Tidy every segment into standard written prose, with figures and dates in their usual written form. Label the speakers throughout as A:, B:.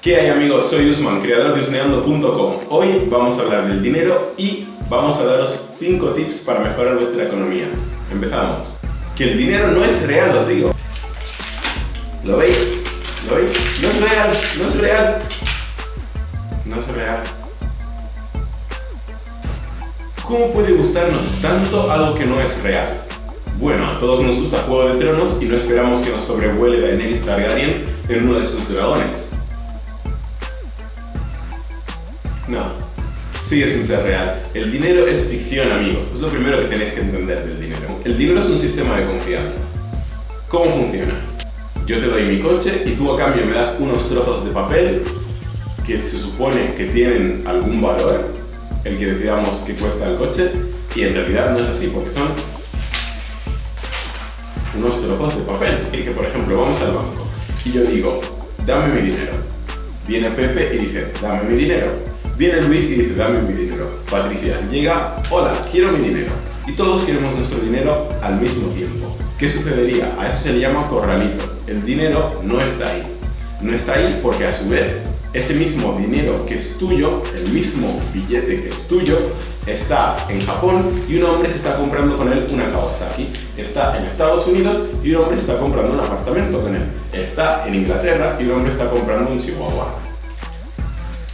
A: ¿Qué hay, amigos? Soy Usman, creador de usneando.com. Hoy vamos a hablar del dinero y vamos a daros 5 tips para mejorar vuestra economía. Empezamos. Que el dinero no es real, os digo. ¿Lo veis? ¿Lo veis? No es real, no es real. No es real. ¿Cómo puede gustarnos tanto algo que no es real? Bueno, a todos nos gusta Juego de Tronos y no esperamos que nos sobrevuele Daenerys Targaryen en uno de sus dragones. No, sigue sin ser real. El dinero es ficción, amigos. Es lo primero que tenéis que entender del dinero. El dinero es un sistema de confianza. ¿Cómo funciona? Yo te doy mi coche y tú a cambio me das unos trozos de papel que se supone que tienen algún valor, el que decidamos que cuesta el coche, y en realidad no es así porque son unos trozos de papel. Y que, por ejemplo, vamos al banco y yo digo, dame mi dinero. Viene Pepe y dice, dame mi dinero. Viene Luis y dice, dame mi dinero. Patricia llega, hola, quiero mi dinero. Y todos queremos nuestro dinero al mismo tiempo. ¿Qué sucedería? A eso se le llama corralito. El dinero no está ahí. No está ahí porque a su vez ese mismo dinero que es tuyo, el mismo billete que es tuyo, está en Japón y un hombre se está comprando con él una Kawasaki. Está en Estados Unidos y un hombre se está comprando un apartamento con él. Está en Inglaterra y un hombre está comprando un Chihuahua.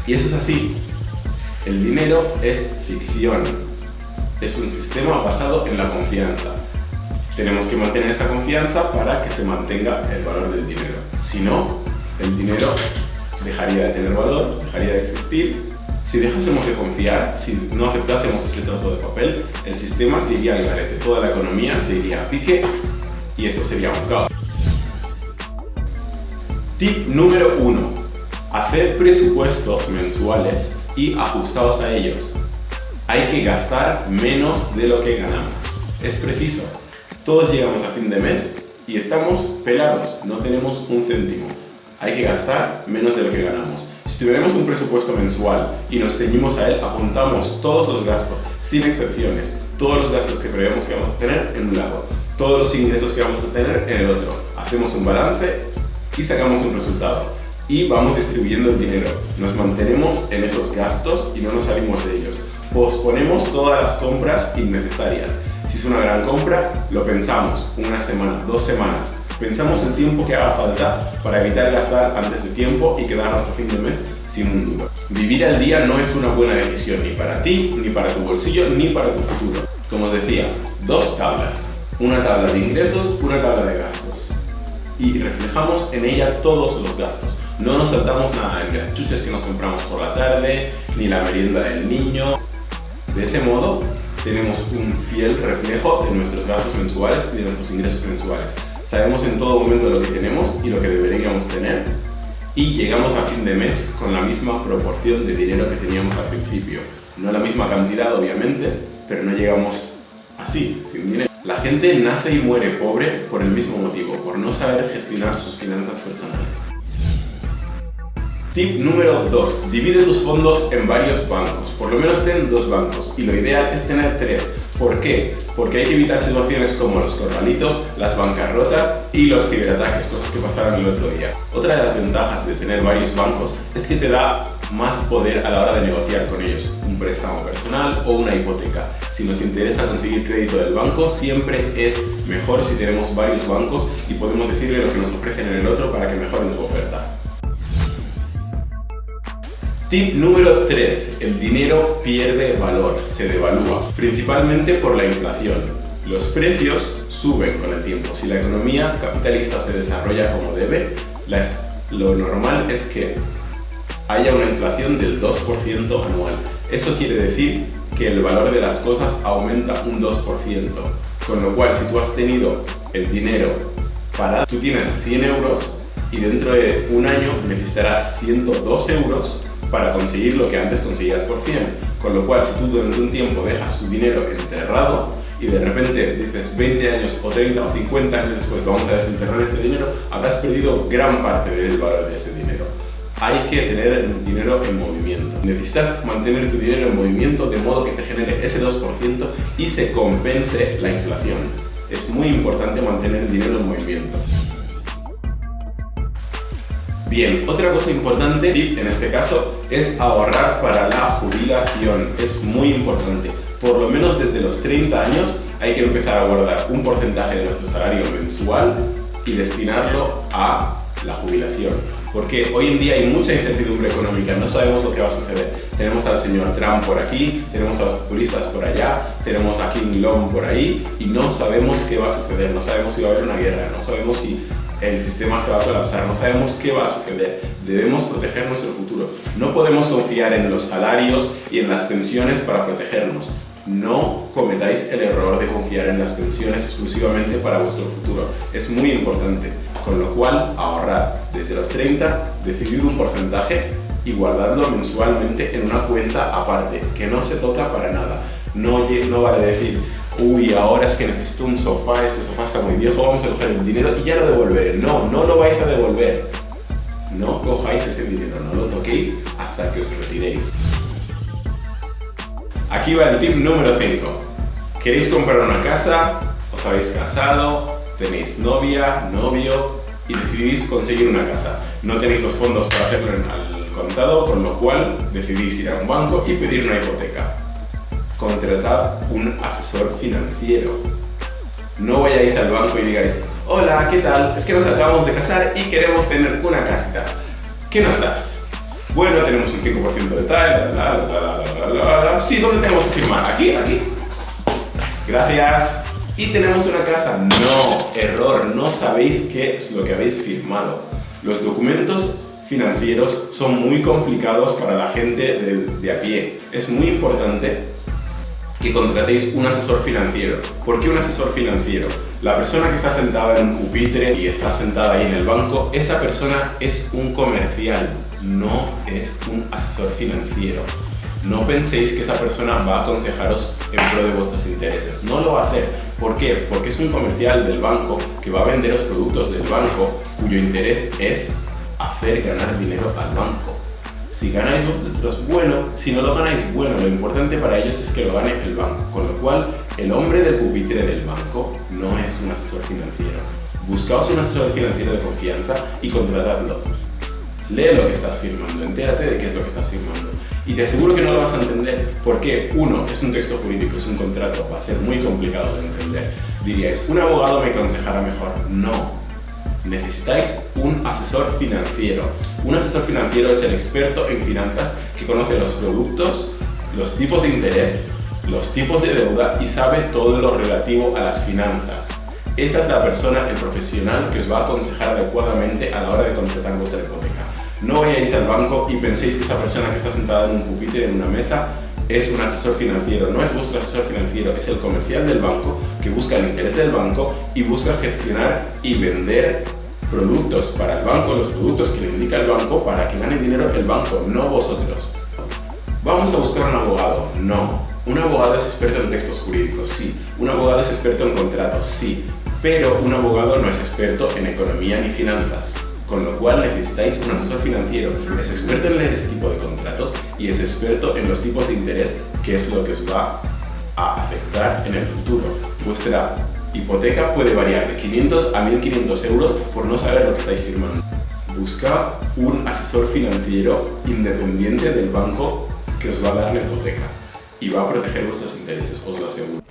A: Y eso es así. El dinero es ficción. Es un sistema basado en la confianza. Tenemos que mantener esa confianza para que se mantenga el valor del dinero. Si no, el dinero dejaría de tener valor, dejaría de existir. Si dejásemos de confiar, si no aceptásemos ese trozo de papel, el sistema se iría al garete, toda la economía se iría a pique y eso sería un caos. Tip número 1. Hacer presupuestos mensuales y ajustados a ellos. Hay que gastar menos de lo que ganamos. Es preciso. Todos llegamos a fin de mes y estamos pelados, no tenemos un céntimo. Hay que gastar menos de lo que ganamos. Si tuviéramos un presupuesto mensual y nos ceñimos a él, apuntamos todos los gastos, sin excepciones, todos los gastos que preveemos que vamos a tener en un lado, todos los ingresos que vamos a tener en el otro. Hacemos un balance y sacamos un resultado. Y vamos distribuyendo el dinero. Nos mantenemos en esos gastos y no nos salimos de ellos. Posponemos todas las compras innecesarias. Si es una gran compra, lo pensamos una semana, 2 semanas. Pensamos el tiempo que haga falta para evitar gastar antes de tiempo y quedarnos a fin de mes sin un duro. Vivir al día no es una buena decisión ni para ti, ni para tu bolsillo, ni para tu futuro. Como os decía, 2 tablas. Una tabla de ingresos, una tabla de gastos. Y reflejamos en ella todos los gastos. No nos saltamos nada, ni las chuches que nos compramos por la tarde, ni la merienda del niño. De ese modo, tenemos un fiel reflejo de nuestros gastos mensuales y de nuestros ingresos mensuales. Sabemos en todo momento lo que tenemos y lo que deberíamos tener y llegamos a fin de mes con la misma proporción de dinero que teníamos al principio. No la misma cantidad, obviamente, pero no llegamos así, sin dinero. La gente nace y muere pobre por el mismo motivo, por no saber gestionar sus finanzas personales. Tip número 2. Divide tus fondos en varios bancos. Por lo menos ten 2 bancos y lo ideal es tener 3. ¿Por qué? Porque hay que evitar situaciones como los corralitos, las bancarrotas y los ciberataques, cosas que pasaron el otro día. Otra de las ventajas de tener varios bancos es que te da más poder a la hora de negociar con ellos, un préstamo personal o una hipoteca. Si nos interesa conseguir crédito del banco, siempre es mejor si tenemos varios bancos y podemos decirle lo que nos ofrecen en el otro para que mejoren su oferta. Tip número 3. El dinero pierde valor, se devalúa, principalmente por la inflación. Los precios suben con el tiempo. Si la economía capitalista se desarrolla como debe, lo normal es que haya una inflación del 2% anual. Eso quiere decir que el valor de las cosas aumenta un 2%. Con lo cual, si tú has tenido el dinero parado, tú tienes 100 euros y dentro de un año necesitarás 102 euros para conseguir lo que antes conseguías por 100. Con lo cual, si tú durante un tiempo dejas tu dinero enterrado y de repente dices 20 años o 30 o 50 años después vamos a desenterrar este dinero, habrás perdido gran parte del valor de ese dinero. Hay que tener el dinero en movimiento. Necesitas mantener tu dinero en movimiento de modo que te genere ese 2% y se compense la inflación. Es muy importante mantener el dinero en movimiento. Bien, otra cosa importante, tip en este caso, es ahorrar para la jubilación. Es muy importante. Por lo menos desde los 30 años hay que empezar a guardar un porcentaje de nuestro salario mensual y destinarlo a la jubilación. Porque hoy en día hay mucha incertidumbre económica, no sabemos lo que va a suceder. Tenemos al señor Trump por aquí, tenemos a los populistas por allá, tenemos a Kim Jong por ahí y no sabemos qué va a suceder, no sabemos si va a haber una guerra, no sabemos si el sistema se va a colapsar, no sabemos qué va a suceder. Debemos proteger nuestro futuro. No podemos confiar en los salarios y en las pensiones para protegernos. No cometáis el error de confiar en las pensiones exclusivamente para vuestro futuro. Es muy importante. Con lo cual, ahorrad desde los 30, decidid un porcentaje y guardadlo mensualmente en una cuenta aparte, que no se toca para nada. No vale decir, uy, ahora es que necesito un sofá, este sofá está muy viejo, vamos a coger el dinero y ya lo devolveré. No, no lo vais a devolver. No cojáis ese dinero, no lo toquéis hasta que os retiréis. Aquí va el tip número 5. ¿Queréis comprar una casa? ¿Os habéis casado? ¿Tenéis novia, novio? Y decidís conseguir una casa. No tenéis los fondos para hacerlo al contado, con lo cual decidís ir a un banco y pedir una hipoteca. Contratad un asesor financiero. No vayáis al banco y digáis, hola, ¿qué tal? Es que nos acabamos de casar y queremos tener una casita. ¿Qué nos das? Bueno, tenemos un 5% de tal, Sí, ¿dónde tenemos que firmar? Aquí. Gracias. Y tenemos una casa. No, error, no sabéis qué es lo que habéis firmado. Los documentos financieros son muy complicados para la gente de a pie. Es muy importante que contratéis un asesor financiero. ¿Por qué un asesor financiero? La persona que está sentada en un pupitre y está sentada ahí en el banco, esa persona es un comercial, no es un asesor financiero. No penséis que esa persona va a aconsejaros en pro de vuestros intereses. No lo va a hacer. ¿Por qué? Porque es un comercial del banco que va a vender los productos del banco cuyo interés es hacer ganar dinero al banco. Si ganáis vosotros, bueno. Si no lo ganáis, bueno. Lo importante para ellos es que lo gane el banco. Con lo cual, el hombre del pupitre del banco no es un asesor financiero. Buscaos un asesor financiero de confianza y contratadlo. Lee lo que estás firmando, entérate de qué es lo que estás firmando. Y te aseguro que no lo vas a entender. ¿Por qué? Uno, es un texto jurídico, es un contrato, va a ser muy complicado de entender. Diríais, un abogado me aconsejará mejor. No. Necesitáis un asesor financiero. Un asesor financiero es el experto en finanzas que conoce los productos, los tipos de interés, los tipos de deuda y sabe todo lo relativo a las finanzas. Esa es la persona, el profesional que os va a aconsejar adecuadamente a la hora de contratar vuestra hipoteca. No vayáis al banco y penséis que esa persona que está sentada en un pupitre, en una mesa, es un asesor financiero. No es vuestro asesor financiero, es el comercial del banco que busca el interés del banco y busca gestionar y vender productos para el banco, los productos que le indica el banco para que gane dinero el banco, no vosotros. ¿Vamos a buscar un abogado? No. Un abogado es experto en textos jurídicos, sí. Un abogado es experto en contratos, sí. Pero un abogado no es experto en economía ni finanzas. Con lo cual necesitáis un asesor financiero. Es experto en leer este tipo de contratos y es experto en los tipos de interés, que es lo que os va a afectar en el futuro. Vuestra hipoteca puede variar de 500 a 1.500 euros por no saber lo que estáis firmando. Buscad un asesor financiero independiente del banco que os va a dar la hipoteca y va a proteger vuestros intereses, os lo aseguro.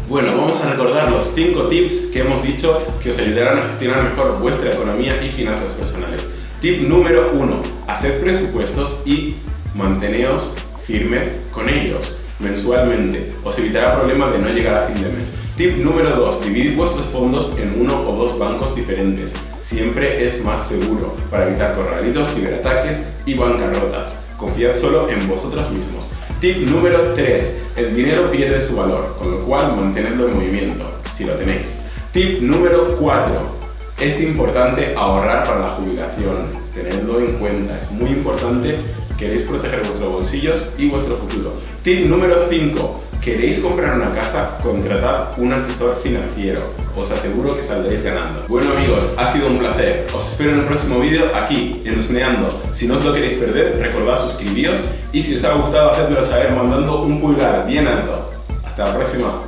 A: Bueno, vamos a recordar los 5 tips que hemos dicho que os ayudarán a gestionar mejor vuestra economía y finanzas personales. Tip número 1. Haced presupuestos y manteneos firmes con ellos mensualmente. Os evitará problema de no llegar a fin de mes. Tip número 2. Dividid vuestros fondos en 1 o 2 bancos diferentes. Siempre es más seguro para evitar corralitos, ciberataques y bancarrotas. Confiad solo en vosotros mismos. Tip número 3. El dinero pierde su valor, con lo cual mantenedlo en movimiento, si lo tenéis. Tip número 4. Es importante ahorrar para la jubilación. Tenedlo en cuenta, es muy importante. Queréis proteger vuestros bolsillos y vuestro futuro. Tip número 5. ¿Queréis comprar una casa? Contratad un asesor financiero. Os aseguro que saldréis ganando. Bueno amigos, ha sido un placer. Os espero en el próximo vídeo aquí, en Husmeando. Si no os lo queréis perder, recordad suscribiros y si os ha gustado, hacedmelo saber mandando un pulgar bien alto. Hasta la próxima.